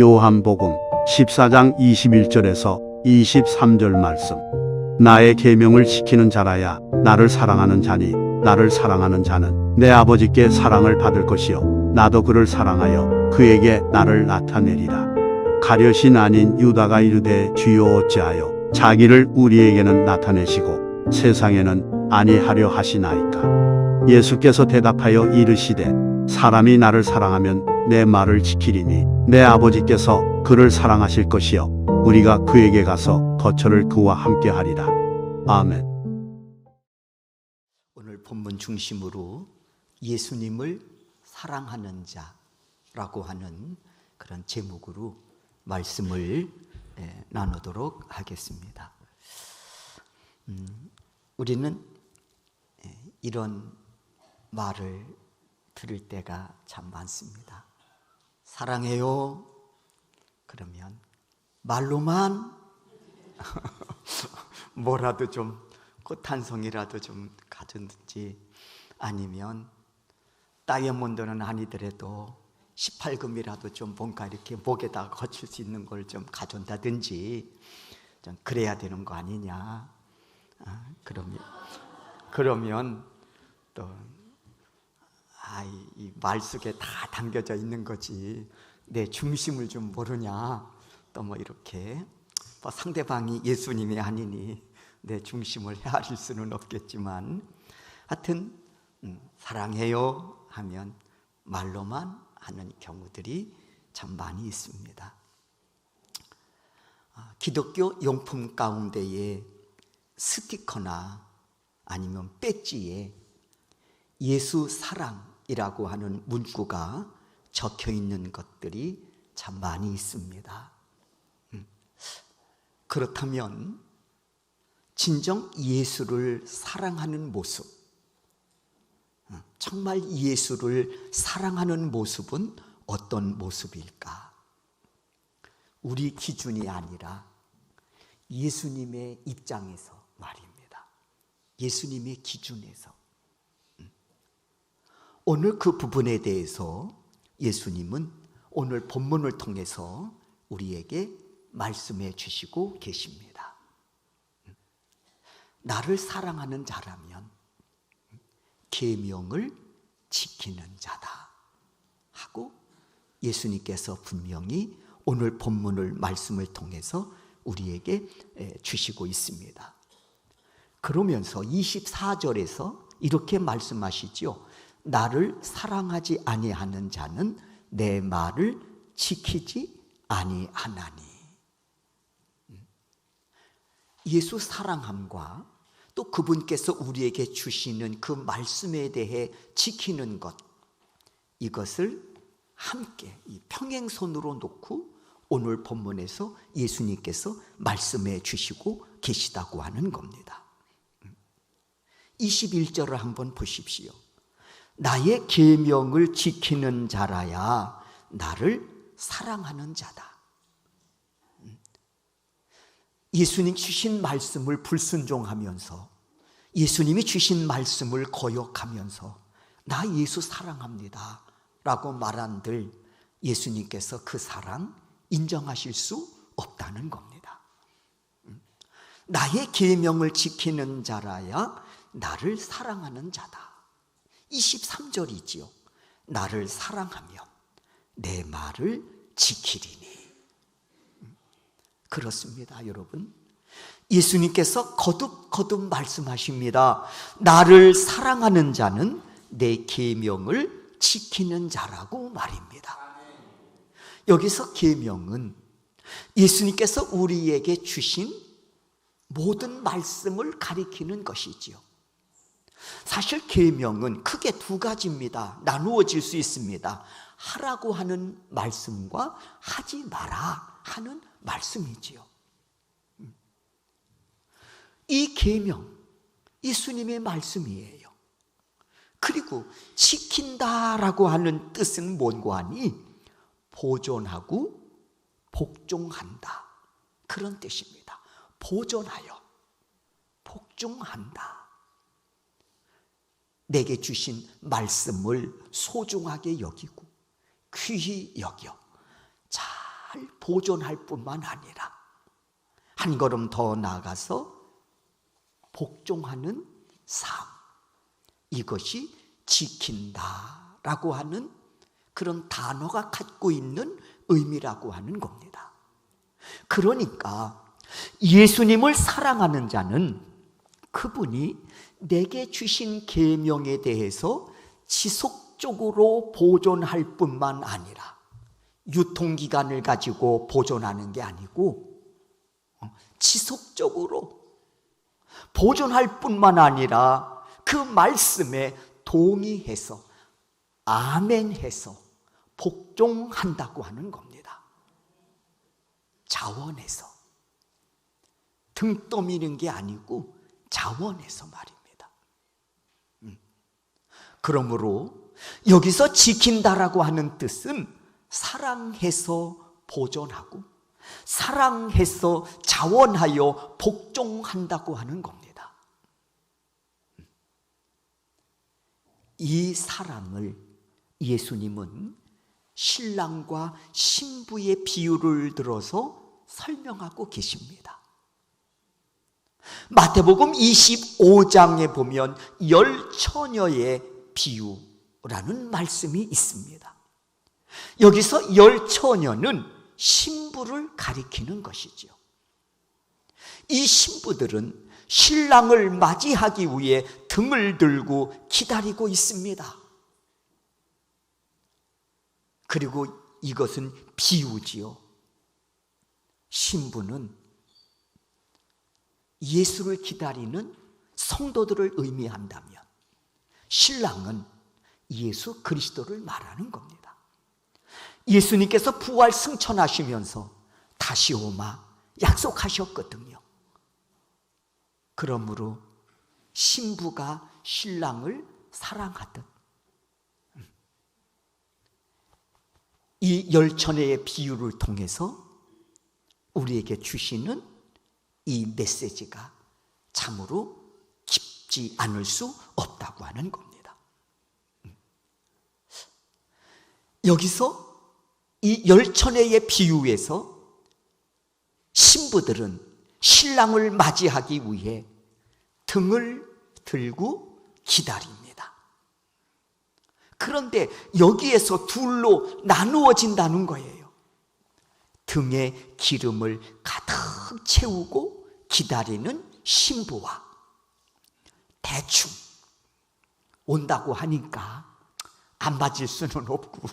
요한복음 14장 21절에서 23절 말씀. 나의 계명을 지키는 자라야 나를 사랑하는 자니 나를 사랑하는 자는 내 아버지께 사랑을 받을 것이요 나도 그를 사랑하여 그에게 나를 나타내리라. 가룟이 아닌 유다가 이르되 주여 어찌하여 자기를 우리에게는 나타내시고 세상에는 아니하려 하시나이까. 예수께서 대답하여 이르시되 사람이 나를 사랑하면 내 말을 지키리니 내 아버지께서 그를 사랑하실 것이요 우리가 그에게 가서 거처를 그와 함께 하리라. 아멘. 오늘 본문 중심으로 예수님을 사랑하는 자라고 하는 그런 제목으로 말씀을 나누도록 하겠습니다. 우리는 이런 말을 들을 때가 참 많습니다. 사랑해요. 그러면 말로만 뭐라도 좀 꽃 한 송이라도 좀 가졌든지, 아니면 다이아몬드는 아니더라도 18금이라도 좀 뭔가 이렇게 목에다 거칠 수 있는 걸 좀 가져온다든지 좀 그래야 되는 거 아니냐. 그러면 또 이 말 속에 다 담겨져 있는 거지 내 중심을 좀 모르냐. 또 뭐 이렇게 상대방이 예수님이 아니니 내 중심을 헤아릴 수는 없겠지만, 하여튼 사랑해요 하면 말로만 하는 경우들이 참 많이 있습니다. 기독교 용품 가운데에 스티커나 아니면 배지에 예수 사랑이라고 하는 문구가 적혀 있는 것들이 참 많이 있습니다. 그렇다면 진정 예수를 사랑하는 모습, 정말 예수를 사랑하는 모습은 어떤 모습일까? 우리 기준이 아니라 예수님의 입장에서 말입니다. 예수님의 기준에서. 오늘 그 부분에 대해서 예수님은 오늘 본문을 통해서 우리에게 말씀해 주시고 계십니다. 나를 사랑하는 자라면 계명을 지키는 자다 하고 예수님께서 분명히 오늘 본문을 말씀을 통해서 우리에게 주시고 있습니다. 그러면서 24절에서 이렇게 말씀하시죠. 나를 사랑하지 아니하는 자는 내 말을 지키지 아니하나니. 예수 사랑함과 또 그분께서 우리에게 주시는 그 말씀에 대해 지키는 것, 이것을 함께 평행선으로 놓고 오늘 본문에서 예수님께서 말씀해 주시고 계시다고 하는 겁니다. 21절을 한번 보십시오. 나의 계명을 지키는 자라야 나를 사랑하는 자다. 예수님 주신 말씀을 불순종하면서, 예수님이 주신 말씀을 거역하면서 나 예수 사랑합니다 라고 말한들 예수님께서 그 사랑 인정하실 수 없다는 겁니다. 나의 계명을 지키는 자라야 나를 사랑하는 자다. 23절이지요. 나를 사랑하면 내 말을 지키리니. 그렇습니다, 여러분. 예수님께서 거듭 말씀하십니다. 나를 사랑하는 자는 내 계명을 지키는 자라고 말입니다. 여기서 계명은 예수님께서 우리에게 주신 모든 말씀을 가리키는 것이지요. 사실 계명은 크게 두 가지입니다. 나누어질 수 있습니다. 하라고 하는 말씀과 하지 마라 하는 말씀이지요. 이 계명, 예수님의 말씀이에요. 그리고 지킨다라고 하는 뜻은 뭔고 하니 보존하고 복종한다, 그런 뜻입니다. 보존하여 복종한다. 내게 주신 말씀을 소중하게 여기고 귀히 여겨 잘 보존할 뿐만 아니라 한 걸음 더 나아가서 복종하는 삶, 이것이 지킨다라고 하는 그런 단어가 갖고 있는 의미라고 하는 겁니다. 그러니까 예수님을 사랑하는 자는 그분이 내게 주신 계명에 대해서 지속적으로 보존할 뿐만 아니라 유통기간을 가지고 보존하는 게 아니고 지속적으로 보존할 뿐만 아니라 그 말씀에 동의해서 아멘해서 복종한다고 하는 겁니다. 자원해서, 등 떠미는 게 아니고 자원해서 말입니다. 그러므로 여기서 지킨다라고 하는 뜻은 사랑해서 보존하고 사랑해서 자원하여 복종한다고 하는 겁니다. 이 사랑을 예수님은 신랑과 신부의 비유를 들어서 설명하고 계십니다. 마태복음 25장에 보면 열처녀의 비유라는 말씀이 있습니다. 여기서 열처녀는 신부를 가리키는 것이죠. 이 신부들은 신랑을 맞이하기 위해 등을 들고 기다리고 있습니다. 그리고 이것은 비유지요. 신부는 예수를 기다리는 성도들을 의미한다면 신랑은 예수 그리스도를 말하는 겁니다. 예수님께서 부활 승천하시면서 다시 오마 약속하셨거든요. 그러므로 신부가 신랑을 사랑하듯 이 열처녀의 비유를 통해서 우리에게 주시는 이 메시지가 참으로 깊지 않을 수 없다고 하는 겁니다. 여기서 이 열처녀의 비유에서 신부들은 신랑을 맞이하기 위해 등을 들고 기다립니다. 그런데 여기에서 둘로 나누어진다는 거예요. 등에 기름을 가득 채우고 기다리는 신부와 대충 온다고 하니까 안 맞을 수는 없고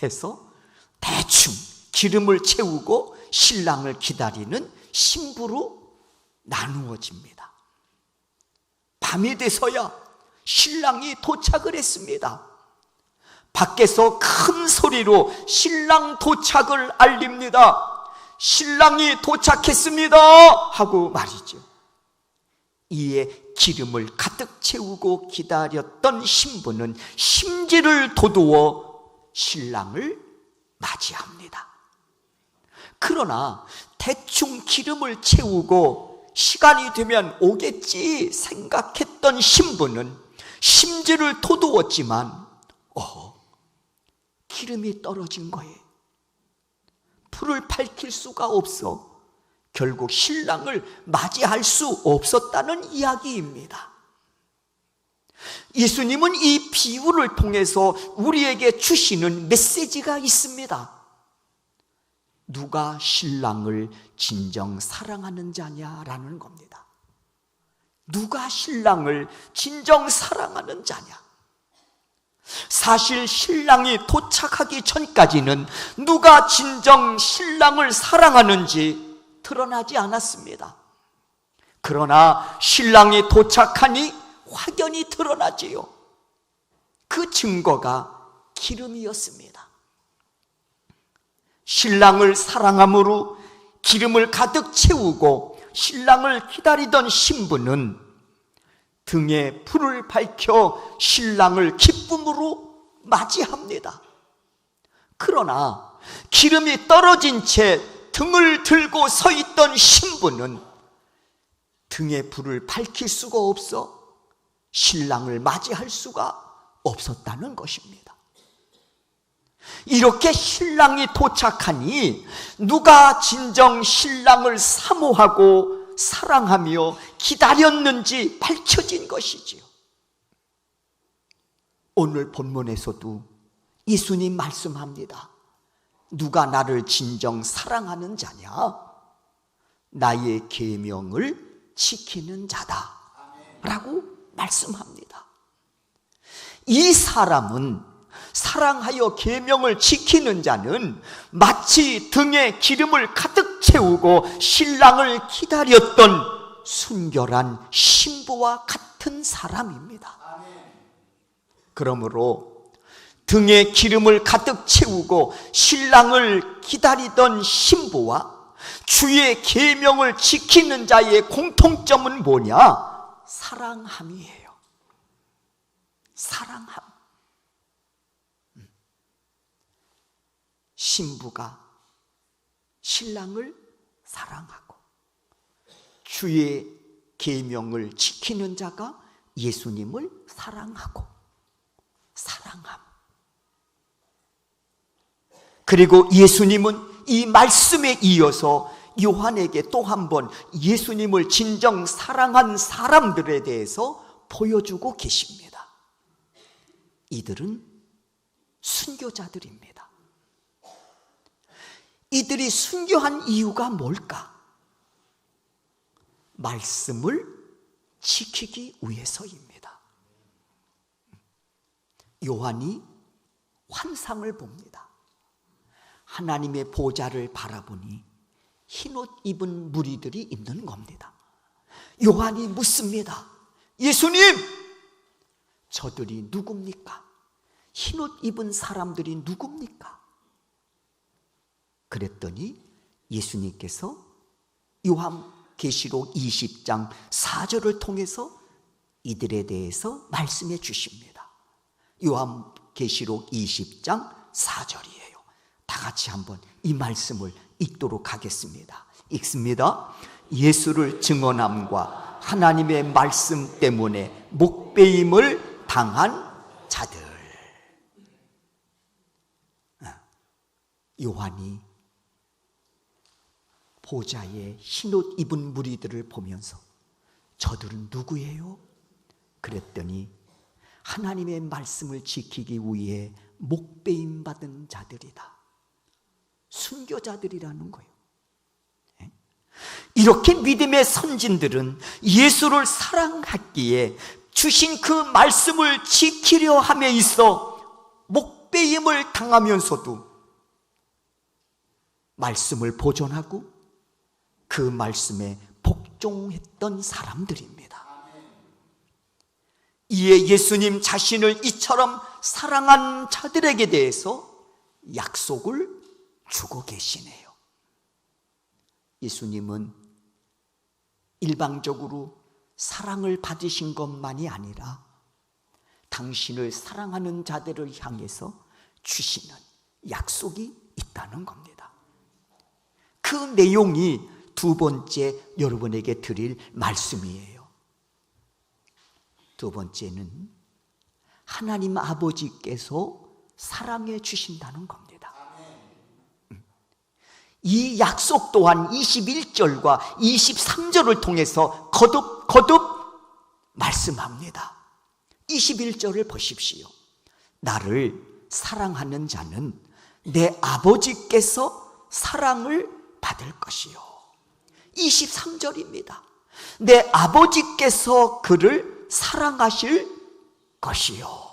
해서 대충 기름을 채우고 신랑을 기다리는 신부로 나누어집니다. 밤이 돼서야 신랑이 도착을 했습니다. 밖에서 큰 소리로 신랑 도착을 알립니다. 신랑이 도착했습니다 하고 말이죠. 이에 기름을 가득 채우고 기다렸던 신부는 심지를 돋우어 신랑을 맞이합니다. 그러나 대충 기름을 채우고 시간이 되면 오겠지 생각했던 신부는 심지를 돋우었지만 기름이 떨어진 거예요. 불을 밝힐 수가 없어 결국 신랑을 맞이할 수 없었다는 이야기입니다. 예수님은 이 비유를 통해서 우리에게 주시는 메시지가 있습니다. 누가 신랑을 진정 사랑하는 자냐라는 겁니다. 누가 신랑을 진정 사랑하는 자냐? 사실 신랑이 도착하기 전까지는 누가 진정 신랑을 사랑하는지 드러나지 않았습니다. 그러나 신랑이 도착하니 확연히 드러나지요. 그 증거가 기름이었습니다. 신랑을 사랑함으로 기름을 가득 채우고 신랑을 기다리던 신부는 등에 불을 밝혀 신랑을 기쁨으로 맞이합니다. 그러나 기름이 떨어진 채 등을 들고 서 있던 신부는 등에 불을 밝힐 수가 없어 신랑을 맞이할 수가 없었다는 것입니다. 이렇게 신랑이 도착하니 누가 진정 신랑을 사모하고 사랑하며 기다렸는지 밝혀진 것이지요. 오늘 본문에서도 예수님 말씀합니다. 누가 나를 진정 사랑하는 자냐? 나의 계명을 지키는 자다 라고 말씀합니다. 이 사람은, 사랑하여 계명을 지키는 자는 마치 등에 기름을 가득 채우고 신랑을 기다렸던 순결한 신부와 같은 사람입니다. 그러므로 등에 기름을 가득 채우고 신랑을 기다리던 신부와 주의 계명을 지키는 자의 공통점은 뭐냐? 사랑함이에요. 사랑함. 신부가 신랑을 사랑하고 주의 계명을 지키는 자가 예수님을 사랑하고, 사랑함. 그리고 예수님은 이 말씀에 이어서 요한에게 또 한 번 예수님을 진정 사랑한 사람들에 대해서 보여주고 계십니다. 이들은 순교자들입니다. 이들이 순교한 이유가 뭘까? 말씀을 지키기 위해서입니다. 요한이 환상을 봅니다. 하나님의 보좌를 바라보니 흰옷 입은 무리들이 있는 겁니다. 요한이 묻습니다. 예수님, 저들이 누굽니까? 흰옷 입은 사람들이 누굽니까? 그랬더니 예수님께서 요한계시록 20장 4절을 통해서 이들에 대해서 말씀해 주십니다. 요한계시록 20장 4절이에요. 다 같이 한번 이 말씀을 읽도록 하겠습니다. 읽습니다. 예수를 증언함과 하나님의 말씀 때문에 목배임을 당한 자들. 요한이 보좌에 흰옷 입은 무리들을 보면서 저들은 누구예요? 그랬더니 하나님의 말씀을 지키기 위해 목배임 받은 자들이다. 순교자들이라는 거예요. 이렇게 믿음의 선진들은 예수를 사랑했기에 주신 그 말씀을 지키려 함에 있어 목배임을 당하면서도 말씀을 보존하고 그 말씀에 복종했던 사람들입니다. 이에 예수님 자신을 이처럼 사랑한 자들에게 대해서 약속을 주고 계시네요. 예수님은 일방적으로 사랑을 받으신 것만이 아니라 당신을 사랑하는 자들을 향해서 주시는 약속이 있다는 겁니다. 그 내용이 두 번째 여러분에게 드릴 말씀이에요. 두 번째는 하나님 아버지께서 사랑해 주신다는 겁니다. 이 약속 또한 21절과 23절을 통해서 거듭 말씀합니다. 21절을 보십시오. 나를 사랑하는 자는 내 아버지께서 사랑을 받을 것이요. 23절입니다. 내 아버지께서 그를 사랑하실 것이요.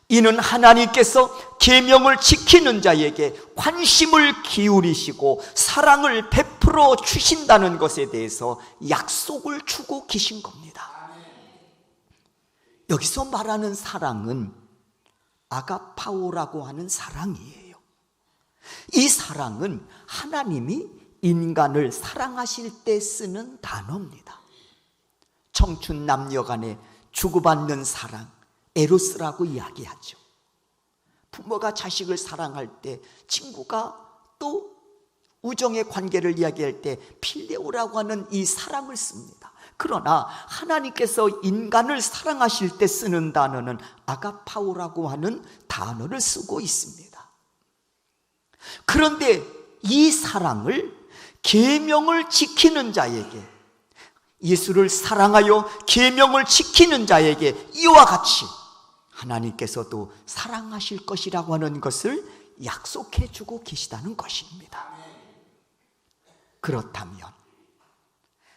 이는 하나님께서 계명을 지키는 자에게 관심을 기울이시고 사랑을 베풀어 주신다는 것에 대해서 약속을 주고 계신 겁니다. 여기서 말하는 사랑은 아가파오라고 하는 사랑이에요. 이 사랑은 하나님이 인간을 사랑하실 때 쓰는 단어입니다. 청춘 남녀 간에 주고받는 사랑, 에로스라고 이야기하죠. 부모가 자식을 사랑할 때, 친구가 또 우정의 관계를 이야기할 때 필레오라고 하는 이 사랑을 씁니다. 그러나 하나님께서 인간을 사랑하실 때 쓰는 단어는 아가파오라고 하는 단어를 쓰고 있습니다. 그런데 이 사랑을 계명을 지키는 자에게, 예수를 사랑하여 계명을 지키는 자에게 이와 같이 하나님께서도 사랑하실 것이라고 하는 것을 약속해 주고 계시다는 것입니다. 그렇다면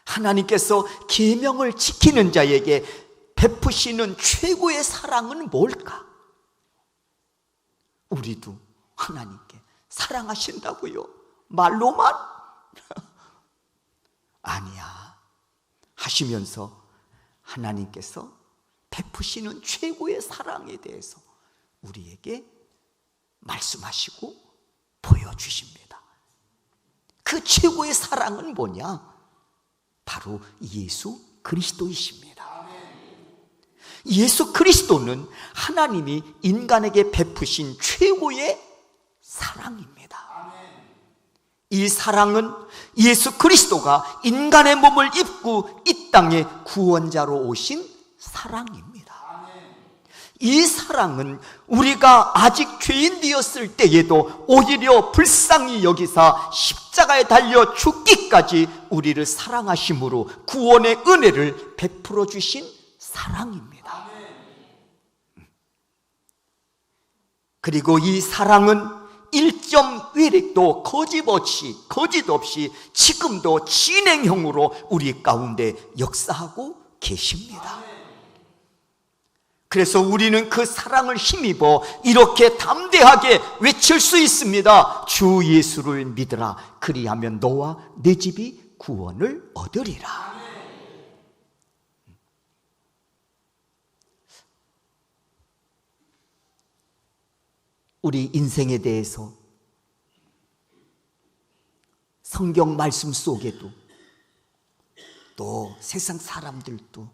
하나님께서 계명을 지키는 자에게 베푸시는 최고의 사랑은 뭘까? 우리도 하나님께 사랑하신다고요? 말로만? 아니야. 하시면서 하나님께서 베푸시는 최고의 사랑에 대해서 우리에게 말씀하시고 보여주십니다. 그 최고의 사랑은 뭐냐? 바로 예수 그리스도이십니다. 예수 그리스도는 하나님이 인간에게 베푸신 최고의 사랑입니다. 이 사랑은 예수 그리스도가 인간의 몸을 입고 이 땅에 구원자로 오신 사랑입니다. 이 사랑은 우리가 아직 죄인 되었을 때에도 오히려 불쌍히 여기사 십자가에 달려 죽기까지 우리를 사랑하심으로 구원의 은혜를 베풀어 주신 사랑입니다. 그리고 이 사랑은 일점 외릭도 거짓 없이 지금도 진행형으로 우리 가운데 역사하고 계십니다. 그래서 우리는 그 사랑을 힘입어 이렇게 담대하게 외칠 수 있습니다. 주 예수를 믿으라. 그리하면 너와 내 집이 구원을 얻으리라. 우리 인생에 대해서 성경 말씀 속에도 또 세상 사람들도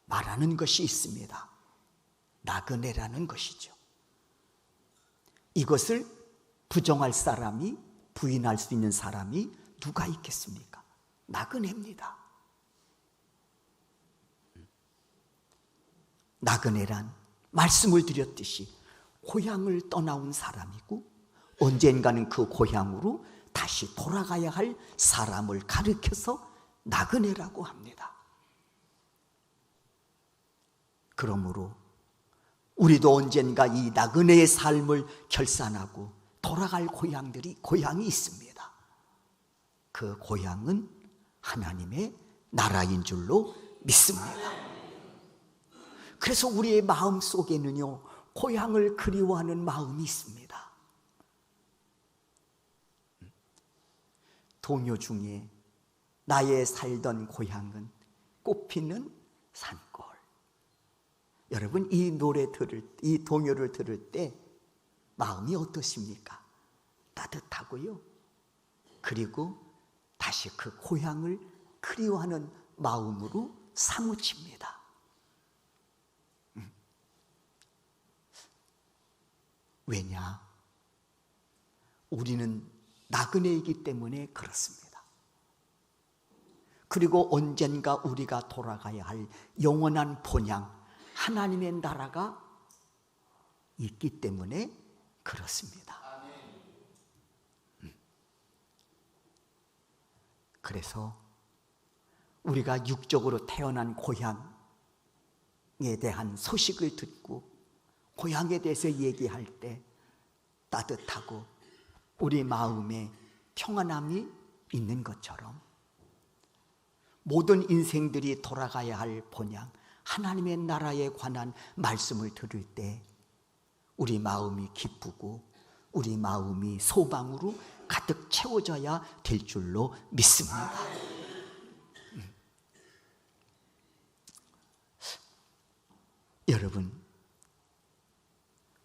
말하는 것이 있습니다. 나그네라는 것이죠. 이것을 부정할 사람이, 부인할 수 있는 사람이 누가 있겠습니까? 나그네입니다. 나그네란 말씀을 드렸듯이 고향을 떠나온 사람이고 언젠가는 그 고향으로 다시 돌아가야 할 사람을 가리켜서 나그네라고 합니다. 그러므로 우리도 언젠가 이 나그네의 삶을 결산하고 돌아갈 고향이 있습니다. 그 고향은 하나님의 나라인 줄로 믿습니다. 그래서 우리의 마음 속에는요, 고향을 그리워하는 마음이 있습니다. 동요 중에 나의 살던 고향은 꽃피는 산골. 여러분, 이 동요를 들을 때 마음이 어떠십니까? 따뜻하고요. 그리고 다시 그 고향을 그리워하는 마음으로 사무칩니다. 왜냐? 우리는 나그네이기 때문에 그렇습니다. 그리고 언젠가 우리가 돌아가야 할 영원한 본향, 하나님의 나라가 있기 때문에 그렇습니다. 그래서 우리가 육적으로 태어난 고향에 대한 소식을 듣고 고향에 대해서 얘기할 때 따뜻하고 우리 마음에 평안함이 있는 것처럼 모든 인생들이 돌아가야 할 본향, 하나님의 나라에 관한 말씀을 들을 때 우리 마음이 기쁘고 우리 마음이 소망으로 가득 채워져야 될 줄로 믿습니다. 여러분,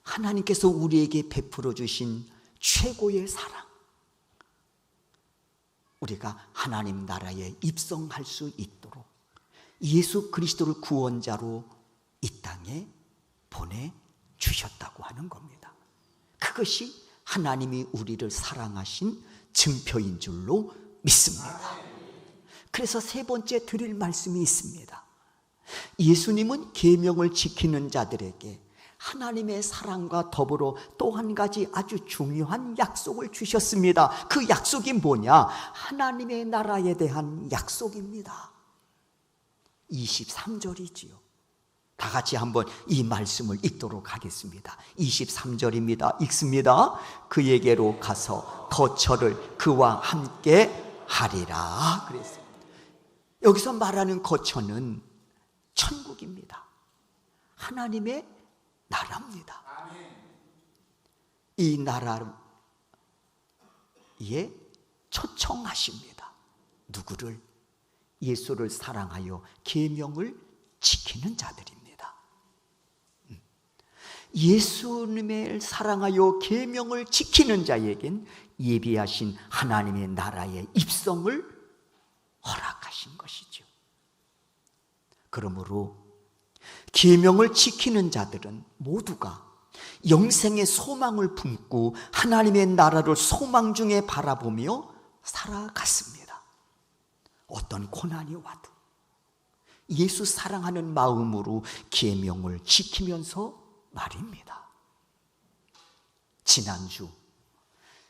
하나님께서 우리에게 베풀어 주신 최고의 사랑, 우리가 하나님 나라에 입성할 수 있도록 예수 그리스도를 구원자로 이 땅에 보내주셨다고 하는 겁니다. 그것이 하나님이 우리를 사랑하신 증표인 줄로 믿습니다. 그래서 세 번째 드릴 말씀이 있습니다. 예수님은 계명을 지키는 자들에게 하나님의 사랑과 더불어 또 한 가지 아주 중요한 약속을 주셨습니다. 그 약속이 뭐냐? 하나님의 나라에 대한 약속입니다. 23절이지요. 다 같이 한번 이 말씀을 읽도록 하겠습니다. 23절입니다. 읽습니다. 그에게로 가서 거처를 그와 함께 하리라 그랬습니다. 여기서 말하는 거처는 천국입니다. 하나님의 나라입니다. 이 나라에 초청하십니다. 누구를? 예수를 사랑하여 계명을 지키는 자들입니다. 예수님을 사랑하여 계명을 지키는 자에겐 예비하신 하나님의 나라의 입성을 허락하신 것이죠. 그러므로 계명을 지키는 자들은 모두가 영생의 소망을 품고 하나님의 나라를 소망 중에 바라보며 살아갔습니다. 어떤 고난이 와도 예수 사랑하는 마음으로 계명을 지키면서 말입니다. 지난주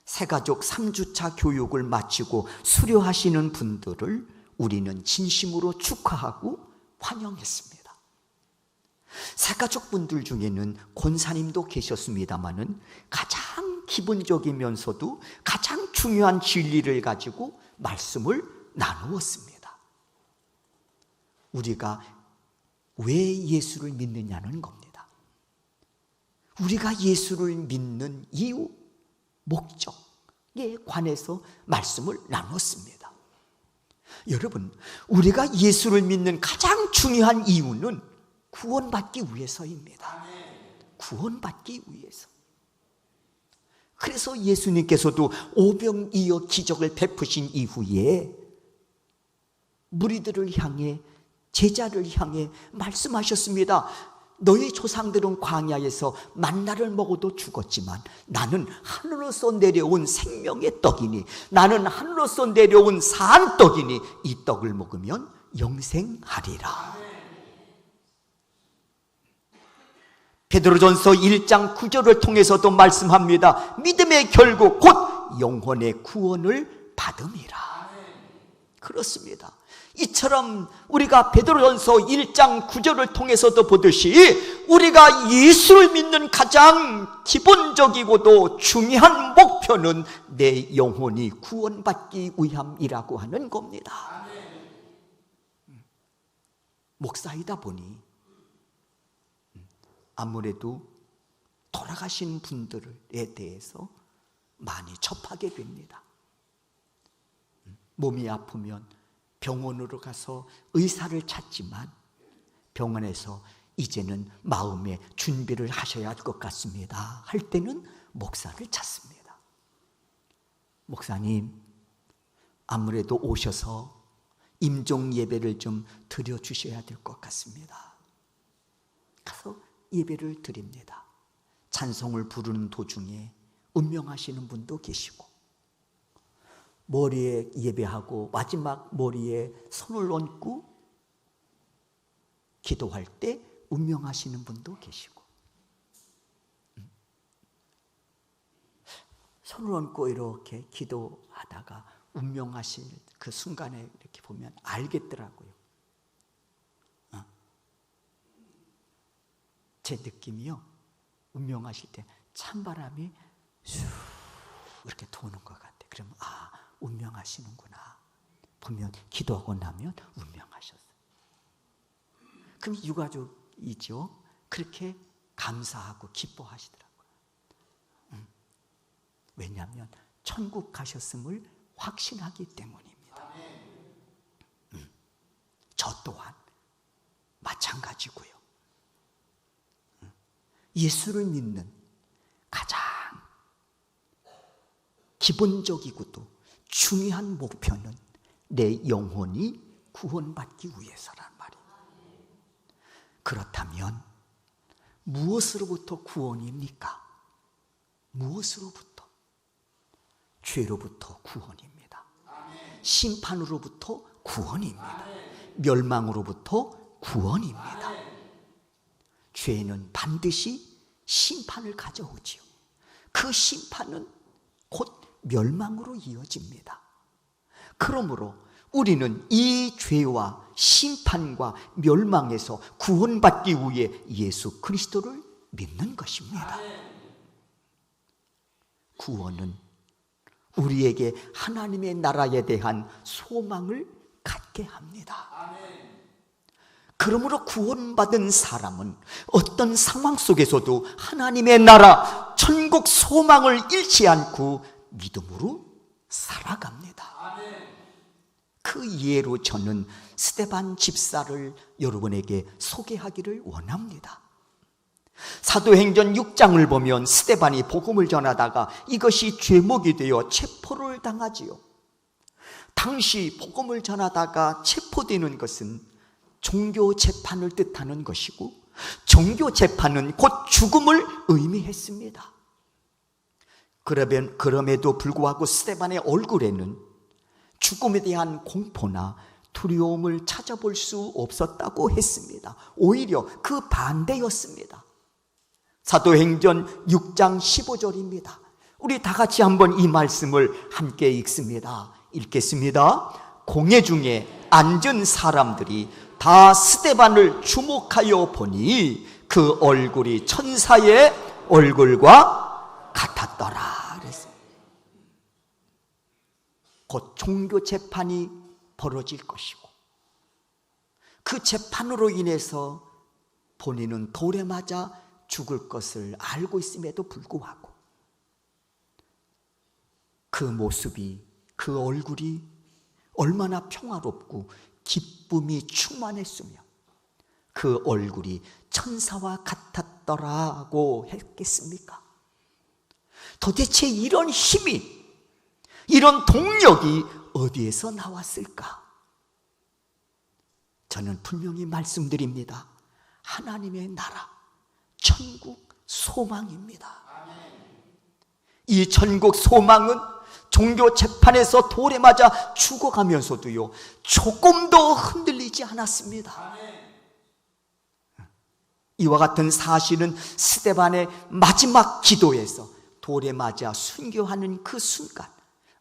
새가족 3주차 교육을 마치고 수료하시는 분들을 우리는 진심으로 축하하고 환영했습니다. 새가족 분들 중에는 권사님도 계셨습니다마는 가장 기본적이면서도 가장 중요한 진리를 가지고 말씀을 나누었습니다. 우리가 왜 예수를 믿느냐는 겁니다. 우리가 예수를 믿는 이유, 목적에 관해서 말씀을 나눴습니다. 여러분, 우리가 예수를 믿는 가장 중요한 이유는 구원받기 위해서입니다. 구원받기 위해서. 그래서 예수님께서도 오병이어 기적을 베푸신 이후에 무리들을 향해, 제자를 향해 말씀하셨습니다. 너희 조상들은 광야에서 만나를 먹어도 죽었지만 나는 하늘로서 내려온 생명의 떡이니, 나는 하늘로서 내려온 산 떡이니 이 떡을 먹으면 영생하리라. 베드로전서 1장 9절을 통해서도 말씀합니다. 믿음의 결국 곧 영혼의 구원을 받음이라. 그렇습니다. 이처럼 우리가 베드로전서 1장 9절을 통해서도 보듯이 우리가 예수를 믿는 가장 기본적이고도 중요한 목표는 내 영혼이 구원받기 위함이라고 하는 겁니다. 목사이다 보니 아무래도 돌아가신 분들에 대해서 많이 접하게 됩니다. 몸이 아프면 병원으로 가서 의사를 찾지만 병원에서 이제는 마음의 준비를 하셔야 할 것 같습니다 할 때는 목사를 찾습니다. 목사님, 아무래도 오셔서 임종 예배를 좀 드려주셔야 될 것 같습니다. 가서 예배를 드립니다. 찬송을 부르는 도중에 운명하시는 분도 계시고, 머리에 예배하고 마지막 머리에 손을 얹고 기도할 때 운명하시는 분도 계시고, 손을 얹고 이렇게 기도하다가 운명하실 그 순간에 이렇게 보면 알겠더라고요. 제 느낌이요, 운명하실 때 찬바람이 쑥 이렇게 도는 것 같아요. 그러면 운명하시는구나. 보면 기도하고 나면 운명하셨어요. 그럼 유가족이죠. 그렇게 감사하고 기뻐하시더라고요. 왜냐하면 천국 가셨음을 확신하기 때문입니다. 저 또한 마찬가지고요. 예수를 믿는 가장 기본적이고도 중요한 목표는 내 영혼이 구원받기 위해서란 말이에요. 그렇다면 무엇으로부터 구원입니까? 무엇으로부터? 죄로부터 구원입니다. 심판으로부터 구원입니다. 멸망으로부터 구원입니다. 죄는 반드시 심판을 가져오지요. 그 심판은 곧 멸망으로 이어집니다. 그러므로 우리는 이 죄와 심판과 멸망에서 구원받기 위해 예수 그리스도를 믿는 것입니다. 구원은 우리에게 하나님의 나라에 대한 소망을 갖게 합니다. 그러므로 구원받은 사람은 어떤 상황 속에서도 하나님의 나라, 천국 소망을 잃지 않고 믿음으로 살아갑니다. 그 예로 저는 스데반 집사를 여러분에게 소개하기를 원합니다. 사도행전 6장을 보면 스데반이 복음을 전하다가 이것이 죄목이 되어 체포를 당하지요. 당시 복음을 전하다가 체포되는 것은 종교 재판을 뜻하는 것이고, 종교 재판은 곧 죽음을 의미했습니다. 그럼에도 불구하고 스데반의 얼굴에는 죽음에 대한 공포나 두려움을 찾아볼 수 없었다고 했습니다. 오히려 그 반대였습니다. 사도행전 6장 15절입니다. 우리 다 같이 한번 이 말씀을 함께 읽습니다. 읽겠습니다. 공회 중에 앉은 사람들이 다 스데반을 주목하여 보니 그 얼굴이 천사의 얼굴과 같았더라. 그랬어요. 곧 종교 재판이 벌어질 것이고, 그 재판으로 인해서 본인은 돌에 맞아 죽을 것을 알고 있음에도 불구하고 그 모습이, 그 얼굴이 얼마나 평화롭고 기쁨이 충만했으며 그 얼굴이 천사와 같았더라고 했겠습니까? 도대체 이런 힘이, 이런 동력이 어디에서 나왔을까? 저는 분명히 말씀드립니다. 하나님의 나라, 천국 소망입니다. 이 천국 소망은 종교 재판에서 돌에 맞아 죽어가면서도요, 조금도 흔들리지 않았습니다. 이와 같은 사실은 스데반의 마지막 기도에서 돌에 맞아 순교하는 그 순간,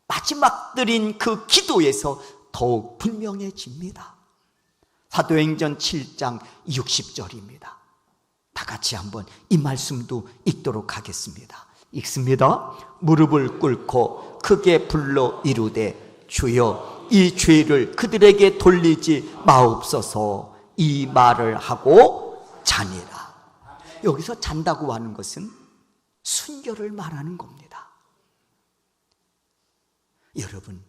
마지막 드린 그 기도에서 더욱 분명해집니다. 사도행전 7장 60절입니다. 다 같이 한번 이 말씀도 읽도록 하겠습니다. 읽습니다. 무릎을 꿇고 크게 불러 이르되 주여 이 죄를 그들에게 돌리지 마옵소서, 이 말을 하고 자니라. 여기서 잔다고 하는 것은 순교를 말하는 겁니다. 여러분,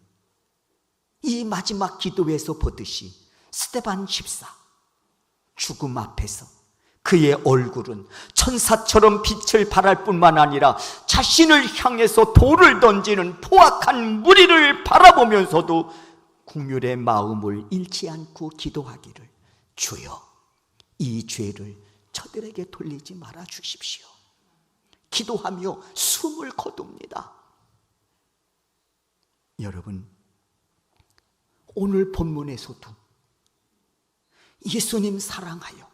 이 마지막 기도에서 보듯이 스데반 집사, 죽음 앞에서 그의 얼굴은 천사처럼 빛을 발할 뿐만 아니라 자신을 향해서 돌을 던지는 포악한 무리를 바라보면서도 국률의 마음을 잃지 않고 기도하기를, 주여 이 죄를 저들에게 돌리지 말아 주십시오. 기도하며 숨을 거둡니다. 여러분, 오늘 본문에서도 예수님 사랑하여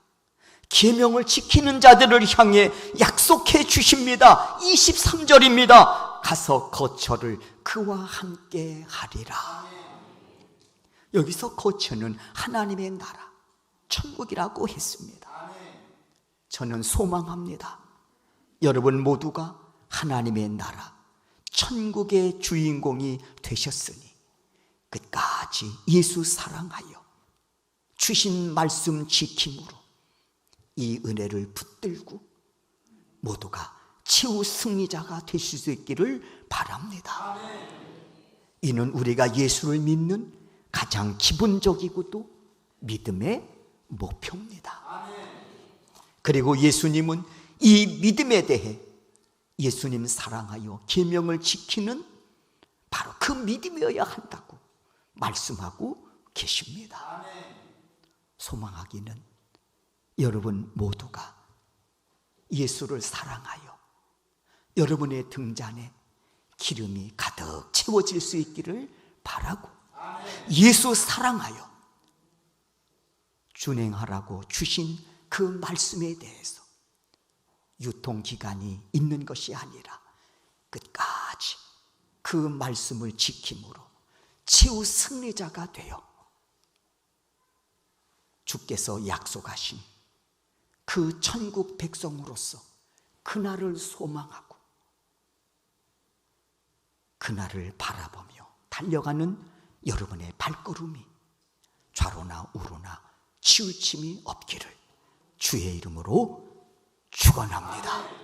계명을 지키는 자들을 향해 약속해 주십니다. 23절입니다. 가서 거처를 그와 함께 하리라. 여기서 거처는 하나님의 나라, 천국이라고 했습니다. 저는 소망합니다. 여러분 모두가 하나님의 나라, 천국의 주인공이 되셨으니 끝까지 예수 사랑하여 주신 말씀 지킴으로 이 은혜를 붙들고 모두가 최후 승리자가 되실 수 있기를 바랍니다. 이는 우리가 예수를 믿는 가장 기본적이고도 믿음의 목표입니다. 그리고 예수님은 이 믿음에 대해 예수님 사랑하여 계명을 지키는 바로 그 믿음이어야 한다고 말씀하고 계십니다. 소망하기는 여러분 모두가 예수를 사랑하여 여러분의 등잔에 기름이 가득 채워질 수 있기를 바라고, 예수 사랑하여 준행하라고 주신 그 말씀에 대해서 유통기간이 있는 것이 아니라 끝까지 그 말씀을 지킴으로 최후 승리자가 되어 주께서 약속하신 그 천국 백성으로서 그날을 소망하고 그날을 바라보며 달려가는 여러분의 발걸음이 좌로나 우로나 치우침이 없기를 주의 이름으로 축원합니다.